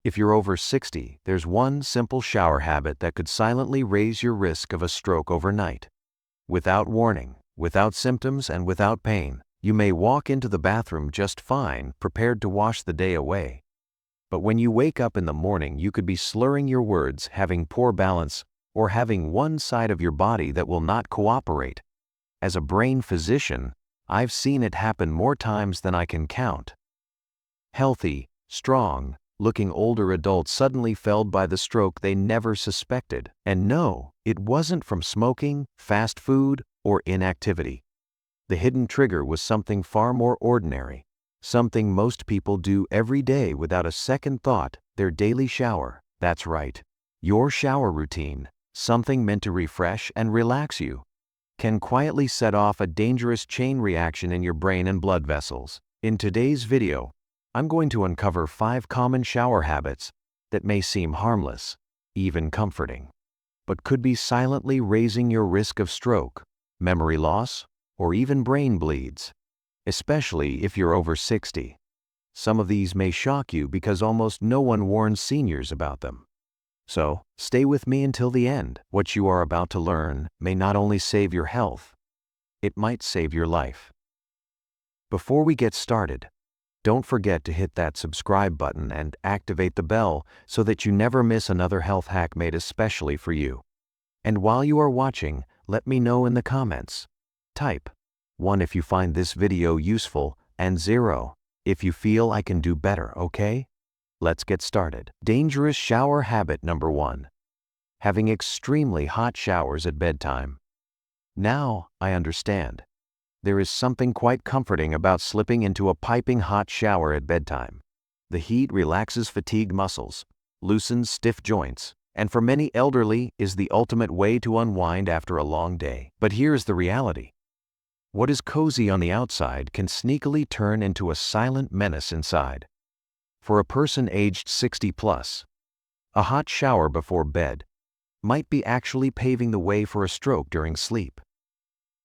If you're over 60, there's one simple shower habit that could silently raise your risk of a stroke overnight. Without warning, without symptoms, and without pain, you may walk into the bathroom just fine, prepared to wash the day away. But when you wake up in the morning, you could be slurring your words, having poor balance, or having one side of your body that will not cooperate. As a brain physician, I've seen it happen more times than I can count. Healthy, strong, looking older adults suddenly felled by the stroke they never suspected. And no, it wasn't from smoking, fast food, or inactivity. The hidden trigger was something far more ordinary, something most people do every day without a second thought: their daily shower. That's right, your shower routine, something meant to refresh and relax you, can quietly set off a dangerous chain reaction in your brain and blood vessels. In today's video, I'm going to uncover 5 common shower habits that may seem harmless, even comforting, but could be silently raising your risk of stroke, memory loss, or even brain bleeds, especially if you're over 60. Some of these may shock you because almost no one warns seniors about them. So, stay with me until the end. What you are about to learn may not only save your health, it might save your life. Before we get started, don't forget to hit that subscribe button and activate the bell so that you never miss another health hack made especially for you. And while you are watching, let me know in the comments. Type 1 if you find this video useful, and 0 if you feel I can do better, okay? Let's get started. Dangerous shower habit number 1. Having extremely hot showers at bedtime. Now, I understand. There is something quite comforting about slipping into a piping hot shower at bedtime. The heat relaxes fatigued muscles, loosens stiff joints, and for many elderly is the ultimate way to unwind after a long day. But here's the reality. What is cozy on the outside can sneakily turn into a silent menace inside. For a person aged 60 plus, a hot shower before bed might be actually paving the way for a stroke during sleep.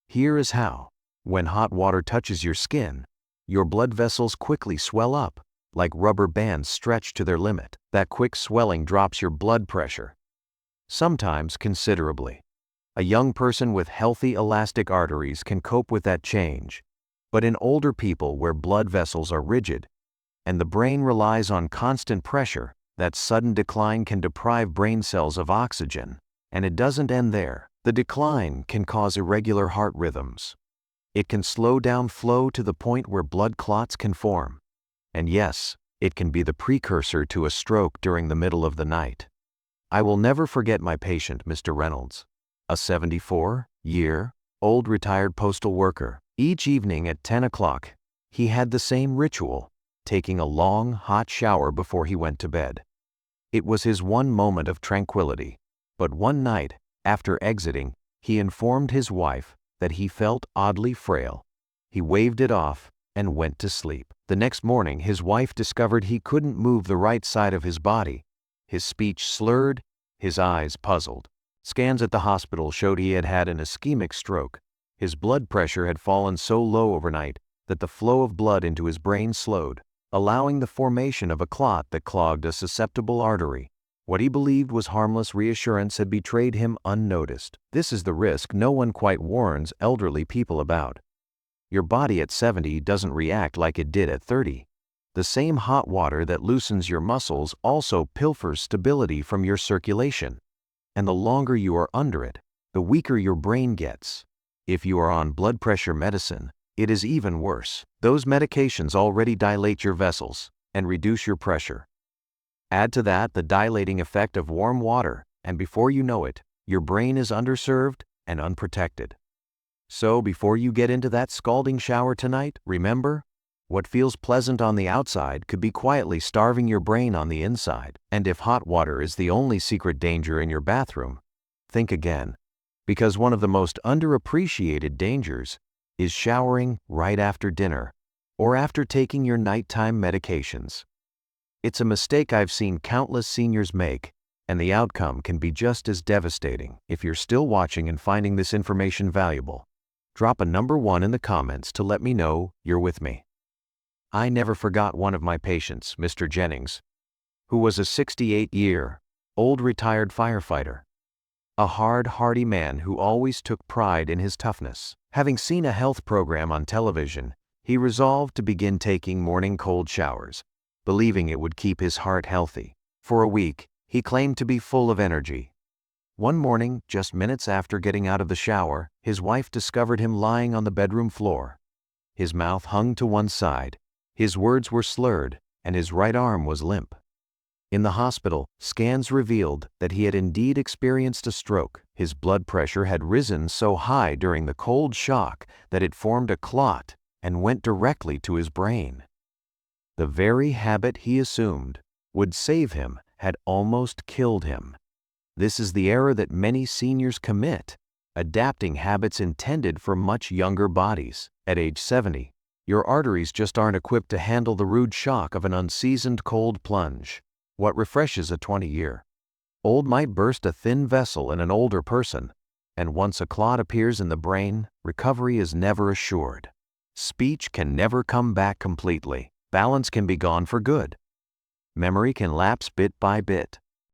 Here is how. When hot water touches your skin, your blood vessels quickly swell up, like rubber bands stretched to their limit. That quick swelling drops your blood pressure, sometimes considerably. A young person with healthy elastic arteries can cope with that change, but in older people where blood vessels are rigid and the brain relies on constant pressure, that sudden decline can deprive brain cells of oxygen. And it doesn't end there. The decline can cause irregular heart rhythms. It can slow down flow to the point where blood clots can form. And yes, it can be the precursor to a stroke during the middle of the night. I will never forget my patient, Mr. Reynolds, a 74-year-old retired postal worker. Each evening at 10 o'clock, he had the same ritual, taking a long, hot shower before he went to bed. It was his one moment of tranquility. But one night, after exiting, he informed his wife that he felt oddly frail. He waved it off and went to sleep. The next morning, his wife discovered he couldn't move the right side of his body. His speech slurred, his eyes puzzled. Scans at the hospital showed he had had an ischemic stroke. His blood pressure had fallen so low overnight that the flow of blood into his brain slowed, allowing the formation of a clot that clogged a susceptible artery. What he believed was harmless reassurance had betrayed him unnoticed. This is the risk no one quite warns elderly people about. Your body at 70 doesn't react like it did at 30. The same hot water that loosens your muscles also pilfers stability from your circulation. And the longer you are under it, the weaker your brain gets. If you are on blood pressure medicine, it is even worse. Those medications already dilate your vessels and reduce your pressure. Add to that the dilating effect of warm water, and before you know it, your brain is underserved and unprotected. So before you get into that scalding shower tonight, remember, what feels pleasant on the outside could be quietly starving your brain on the inside. And if hot water is the only secret danger in your bathroom, think again. Because one of the most underappreciated dangers is showering right after dinner or after taking your nighttime medications. It's a mistake I've seen countless seniors make, and the outcome can be just as devastating. If you're still watching and finding this information valuable, drop a number 1 in the comments to let me know you're with me. I never forgot one of my patients, Mr. Jennings, who was a 68-year-old retired firefighter. A hard, hardy man who always took pride in his toughness. Having seen a health program on television, he resolved to begin taking morning cold showers, believing it would keep his heart healthy. For a week, he claimed to be full of energy. One morning, just minutes after getting out of the shower, his wife discovered him lying on the bedroom floor. His mouth hung to one side, his words were slurred, and his right arm was limp. In the hospital, scans revealed that he had indeed experienced a stroke. His blood pressure had risen so high during the cold shock that it formed a clot and went directly to his brain. The very habit he assumed would save him had almost killed him. This is the error that many seniors commit, adapting habits intended for much younger bodies. At age 70, your arteries just aren't equipped to handle the rude shock of an unseasoned cold plunge. What refreshes a 20-year-old might burst a thin vessel in an older person, and once a clot appears in the brain, recovery is never assured. Speech can never come back completely. Balance can be gone for good. Memory can lapse bit by bit.